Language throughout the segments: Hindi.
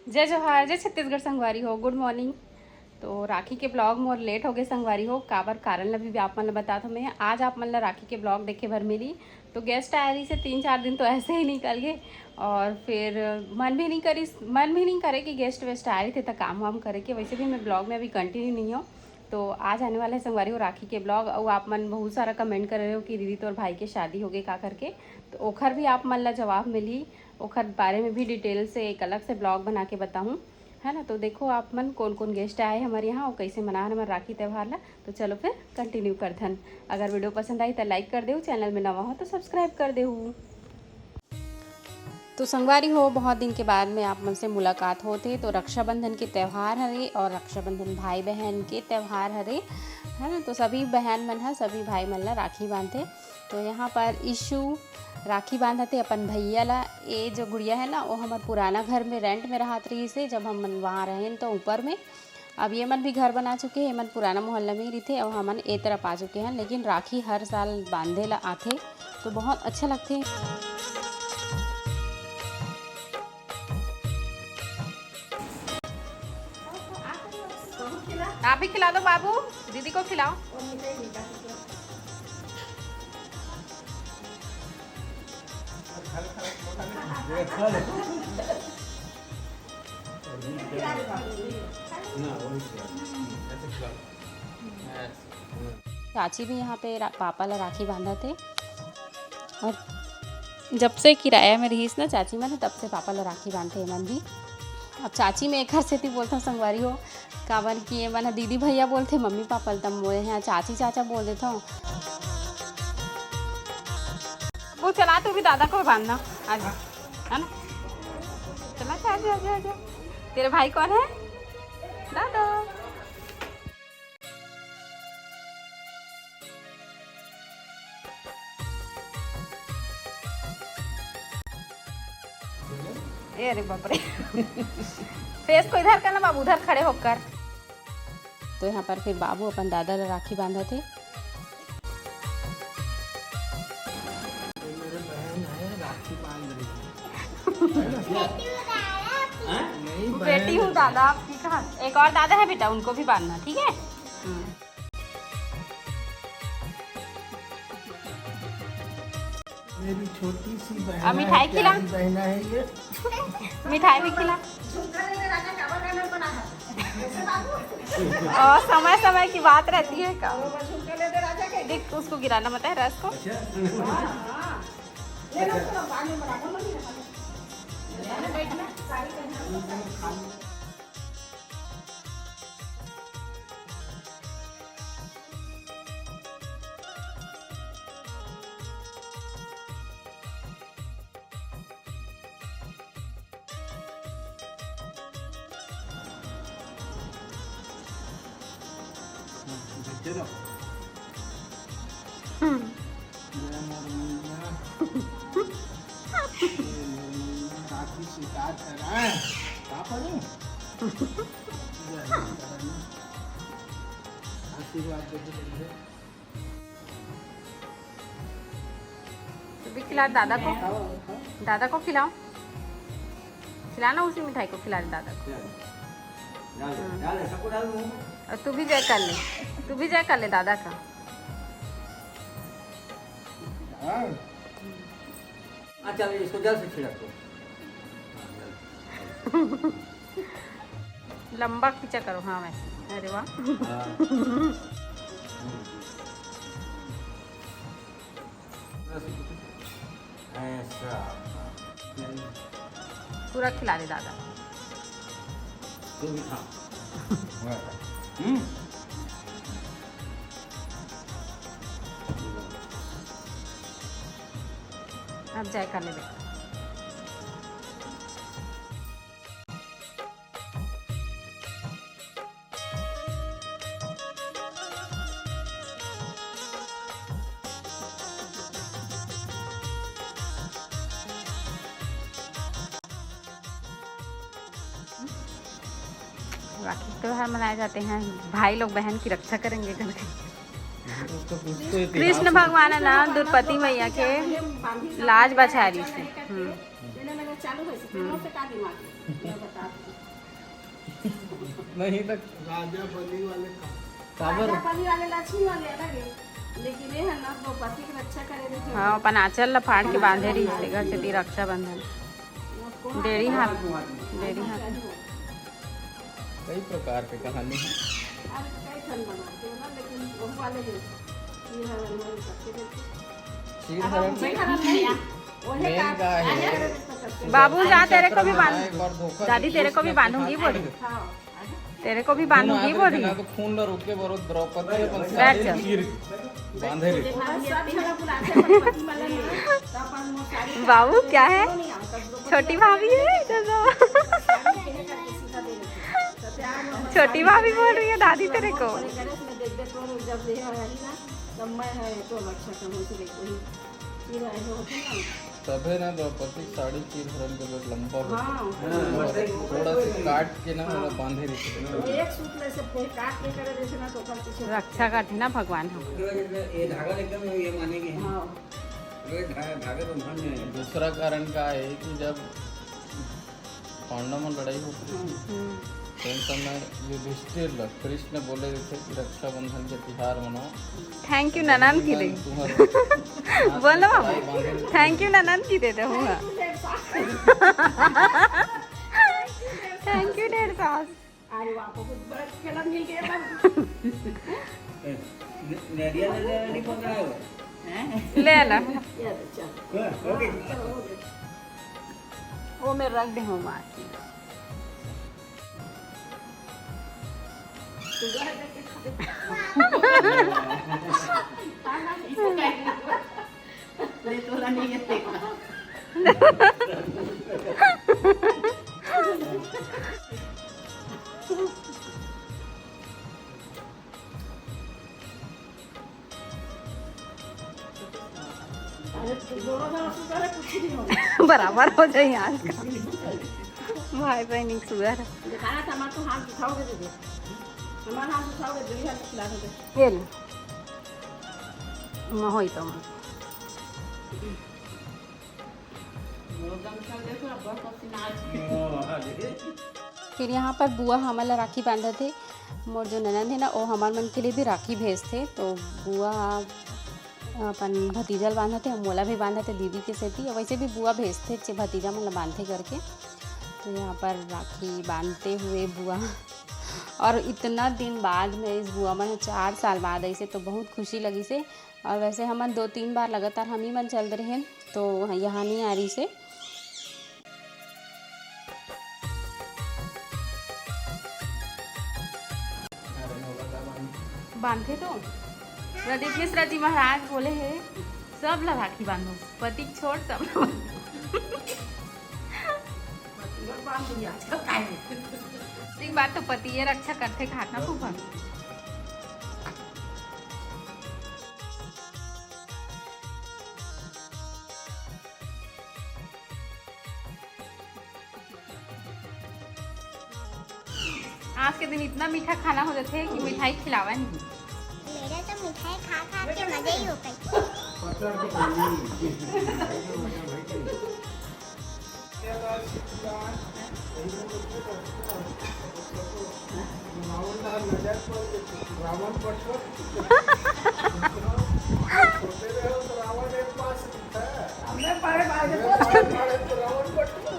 जय जोहार, जय छत्तीसगढ़ संगवारी हो। Good morning. तो राखी के ब्लॉग मोर लेट हो गए संगवारी हो, काबर कारण ला भी आप मन ला बता था मैं। आज आप मन ला राखी के ब्लॉग देखे भर मिली। तो गेस्ट आए रही से 3-4 दिन तो ऐसे ही निकल गए, और फिर मन भी नहीं करे कि गेस्ट वेस्ट आए थे तो काम वाम करे के। वैसे भी मैं ब्लॉग में अभी कंटिन्यू नहीं हूँ। तो आज आने वाले संगवारी हो राखी के ब्लॉग। और आप मन बहुत सारा कमेंट कर रहे हो कि दीदी तोर भाई के शादी हो गई का करके। तो ओखर भी आप मन ला जवाब मिली, ओखर बारे में भी डिटेल से एक अलग से ब्लॉग बना के बताऊँ, है ना। तो देखो आप मन कौन कौन गेस्ट आए हमारे यहाँ और कैसे मना हमारे राखी त्यौहार ला। तो चलो फिर कंटिन्यू करथन। अगर वीडियो पसंद आई तो लाइक कर दो, चैनल में नवा हो तो सब्सक्राइब कर दो। तो संगवारी हो, बहुत दिन के बाद में आप मन से मुलाकात होते। तो रक्षाबंधन के त्यौहार हरे और रक्षाबंधन भाई बहन के त्यौहार हरे, है ना। तो सभी बहन मन है सभी भाई मन ला राखी बांधते। तो यहाँ पर इशू राखी बांधते अपन भैया ला। ये जो गुड़िया है ना वो हमारे पुराना घर में रेंट में रहत रही से, जब हम मन वहाँ रहें तो ऊपर में। अब ये मन भी घर बना चुके हैं, मन पुराना मोहल्ला में ही रहते और हमन ए तरफ आ चुके हैं। लेकिन राखी हर साल बांधे ला आते तो बहुत अच्छा लगते। आप भी खिला दो बाबू, दीदी को खिलाओ। चाची भी यहाँ पे पापा ला राखी बांधा थे, और जब से किराया में रहीस ना चाची मन तब से पापा ला राखी बांधते मन भी। अब चाची में एक हर से बोलता संगवारी हो, काबर कि ये मन दीदी भैया बोलते, मम्मी पापा तब मोए हैं चाची चाचा बोल देता हूँ। वो चला तू भी दादा को बांधना आज, है ना। चला आजा आजा आजा। तेरे भाई कौन है? दादा। अरे बाप रे। फेस को इधर करना बाबू, उधर खड़े होकर। तो यहाँ पर फिर बाबू अपन दादा ला राखी बांधा थे। बेटी हूँ दादा आपकी। कहाँ एक और दादा है बेटा, उनको भी बांधना, ठीक है। मेरी छोटी सी बहन अब मिठाई खिला, बहना है ये। मिठाई भी खिला। और समय समय की बात रहती है का। देख उसको गिराना मत है रस को। राखी स्वीकार करा है आशीर्वाद देते। तो भी खिला दादा को, दादा को खिलाओ, खिलाना उसी मिठाई को खिला दे दादा को। और तू भी जय कर ले, तू भी जय कर ले दादा का। चलो इसको जल्द से छिड़क दो। लंबा खींचा करो, हाँ वैसे। अरे वाह। ऐसा पूरा खिला दे दादा। तू भी खा। अब जय कर ले बेटा। राखी त्योहार मनाए जाते हैं, भाई लोग बहन की रक्षा करेंगे घर के। कृष्ण भगवान है ना द्रौपदी मैया के लाज बचा रही थी। नहीं तक राजा बलि वाले का काबर पानी वाले लक्ष्मी वाले अलग है, लेकिन ये है ना वो पति की रक्षा करे देते। हाँ अपन आंचल ला फाड़ के बांधे रही इसलिए घर से ती रक्षाबंधन डेढ़ी हाथ कई प्रकार के कहानी है। चीर हरण मेन का है। बाबू जा तेरे को भी एक बांध, बार धोखा दादी तेरे को भी बांधूंगी बोली, तेरे को भी बांधूंगी बोल रही। तो खून और उसके बरो द्रौपदी अपन बैठ जा। चीर बांधे रे। बाबू क्या है, छोटी भाभी है छोटी भाभी बोल रही है दादी तेरे को। तबे ना द्रौपदी साड़ी चीर हरण के बहुत लंबा होता है। थोड़ा सा काट के ना मतलब बांधे रहते। रक्षा करते ना भगवान हम। ये धागा एकदम ये मानेंगे ये धागे बंधन है। दूसरा कारण का है कि जब पांडव में लड़ाई होती थी उस समय युधिष्ठिर कृष्ण बोले थे कि रक्षाबंधन के त्योहार मनाओ। थैंक यू ननन की दे बोलो बाबू, थैंक यू ननन की दे दो। थैंक यू डेढ़ सास। नरिया नहीं पकड़ा है ले ला ओके वो मैं रख दे हूँ मार बराबर हो जाए आज का भाई बहन एक सुगर ये ले होई तो फिर यहाँ पर बुआ हमारा राखी बांधा थे। मोर जो ननद है ना वो हमारे मन के लिए भी राखी भेजते, तो बुआ अपन भतीजा बांधा थे, मोला भी बांधा थे दीदी के सेती, वैसे भी बुआ भेजते भतीजा मतलब बांधे करके। तो यहाँ पर राखी बांधते हुए बुआ, और इतना दिन बाद में इस बुआ मन 4 साल बाद ऐसे तो बहुत खुशी लगी से। और वैसे हमन 2-3 बार लगातार हम ही मन चल रहे हैं तो यहाँ नहीं आ रही से। बांधे तो प्रदीप मिश्रा जी महाराज बोले हैं सब ला राखी बांधो, पति छोड़ सब एक बात तो पति ये रक्षा करते खाना फूफा। आज के दिन इतना मीठा खाना हो जाते है कि मिठाई खिलावा नहीं। मेरा तो मिठाई खा खा के मजा ही हो गई। रावण पटवर छोटे रहे हो तो रावण एक पास हमने बड़े तो रावण पटवर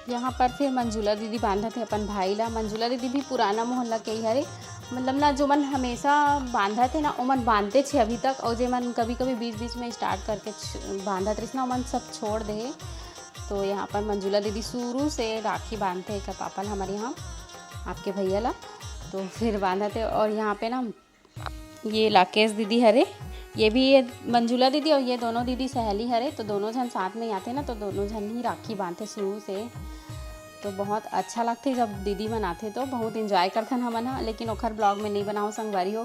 यहाँ पर फिर मंजुला दीदी बांधा थे अपन भाई ला। मंजुला दीदी भी पुराना मोहल्ला के ही हरे, मतलब ना जो मन हमेशा बांधा थे ना वो मन बांधते छे अभी तक, और जो मन कभी कभी बीच बीच में स्टार्ट करके बांधा थे ना वो मन सब छोड़ दे। तो यहाँ पर मंजुला दीदी शुरू से राखी बांधते का पापा हमारे यहाँ आपके भैया ला, तो फिर बांधा थे। और यहाँ पे ना ये राकेश दीदी हरे, ये भी ये मंजुला दीदी और ये दोनों दीदी सहेली हरे, तो दोनों जन साथ में आते ना तो दोनों जन ही राखी बांधते शुरू से। तो बहुत अच्छा लगते जब दीदी मन आते तो बहुत इंजॉय करते हमन हा। लेकिन ओखर ब्लॉग में नहीं बनाओ संगवारी हो,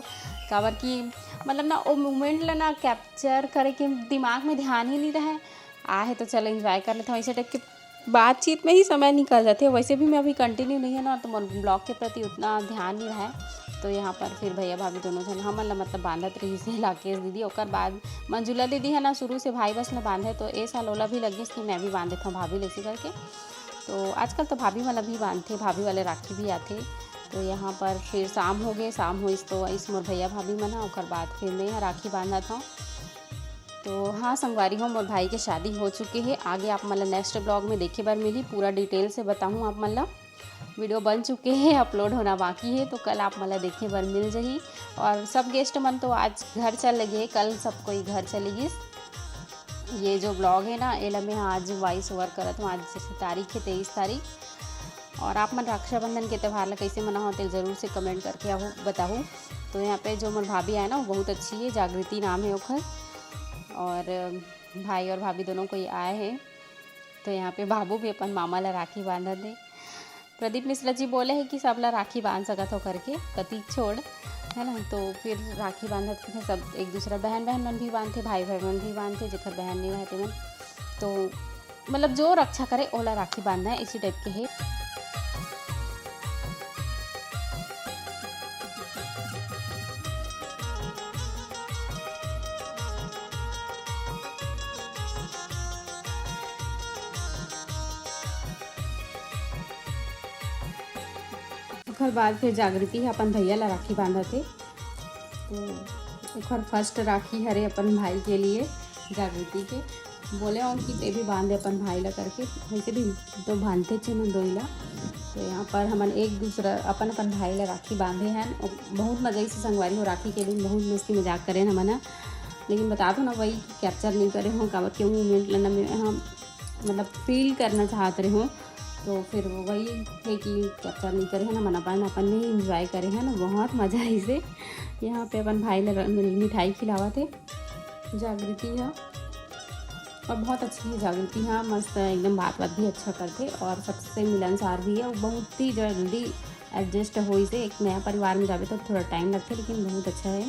काबर कि मतलब ना वो मोमेंट ला ना कैप्चर करे के दिमाग में ध्यान ही नहीं रहे। आए तो चलो इंजॉय कर लेते, वैसे टाइप के बातचीत में ही समय निकल जाते। वैसे भी मैं अभी कंटिन्यू नहीं है ना तो ब्लॉग के प्रति उतना ध्यान नहीं रहा है। तो यहाँ पर फिर भैया भाभी दोनों जन हमन ला मतलब बांधत रही से राकेश दीदी। ओकर बाद मंजुला दीदी है ना शुरू से भाई बस ला बांधे, तो ए साल ओला भी लगिस कि मैं भी बांध देता हूँ भाभी लेसी करके। तो आजकल तो भाभी वाला भी बांधते, भाभी वाले राखी भी आते। तो यहाँ पर फिर शाम हो गए, शाम हुई तो इस मोर भैया भाभी मना। ओकर बाद फिर मैं यहाँ राखी बांधा था। तो हाँ संगवारी हो, मोर भाई के शादी हो चुके हैं। आगे आप मतलब नेक्स्ट ब्लॉग में देखे बार मिली, पूरा डिटेल से बताऊँ आप मतलब। वीडियो बन चुके हैं, अपलोड होना बाकी है, तो कल आप मतलब देखे बार मिल जाही। और सब गेस्ट मन तो आज घर चल लगे, कल सब कोई घर चलेगी। ये जो ब्लॉग है ना एला मैं आज वॉइस ओवर करत हूँ। आज जैसे तारीख है 23 तारीख। और आप मन रक्षाबंधन के त्यौहार ला कैसे मनाओ तो ज़रूर से कमेंट करके आओ बताओ। तो यहाँ पे जो मोर भाभी आए ना वो बहुत अच्छी है, जागृति नाम है ओखर। और भाई और भाभी दोनों कोई आए हैं। तो यहाँ पे बाबू भी अपन मामा ला राखी बांधा दे। प्रदीप मिश्रा जी बोले हैं कि सब ला राखी बांध सकत हो करके, प्रतीक छोड़, है ना। तो फिर राखी बांधत थे सब एक दूसरा, बहन मन भी बांधते, भाई मन भी बांधते, जेकर बहन नहीं रहते मन। तो मतलब जो रक्षा करे ओला राखी बांधना है, इसी टाइप के है। ओकर बाद फिर जागृति है अपन भैया ला राखी बांधा थे। तो ओकर फर्स्ट राखी हरे अपन भाई के लिए जागृति के। बोले हो कि ते भी बांधे अपन भाई ला करके, वैसे भी तो बांधते थे मन दोई ला। तो यहाँ पर हमन एक दूसरा अपन भाई ला राखी बांधे हैं। बहुत मज़ा से संगवारी हो, राखी के दिन बहुत मस्ती मजाक करें हमन। लेकिन बता दो ना वही कैप्चर नहीं करे हो, काबर क्यों मोमेंट लेना में हम मतलब फील करना चाहते रहे हो। तो फिर वही है कि कैप्चर नहीं करे है ना, मन अपन में ही इंजॉय करे है ना, बहुत मज़ा आई से। यहाँ पे अपन भाई ले मिठाई खिलावा थे जागृति है। और बहुत अच्छी है जागृति, हाँ मस्त एकदम बात भी अच्छा करते और सबसे मिलनसार भी है। वो बहुत ही जल्दी एडजस्ट हो से, एक नया परिवार में जावे तो थोड़ा टाइम लगता है लेकिन बहुत अच्छा है।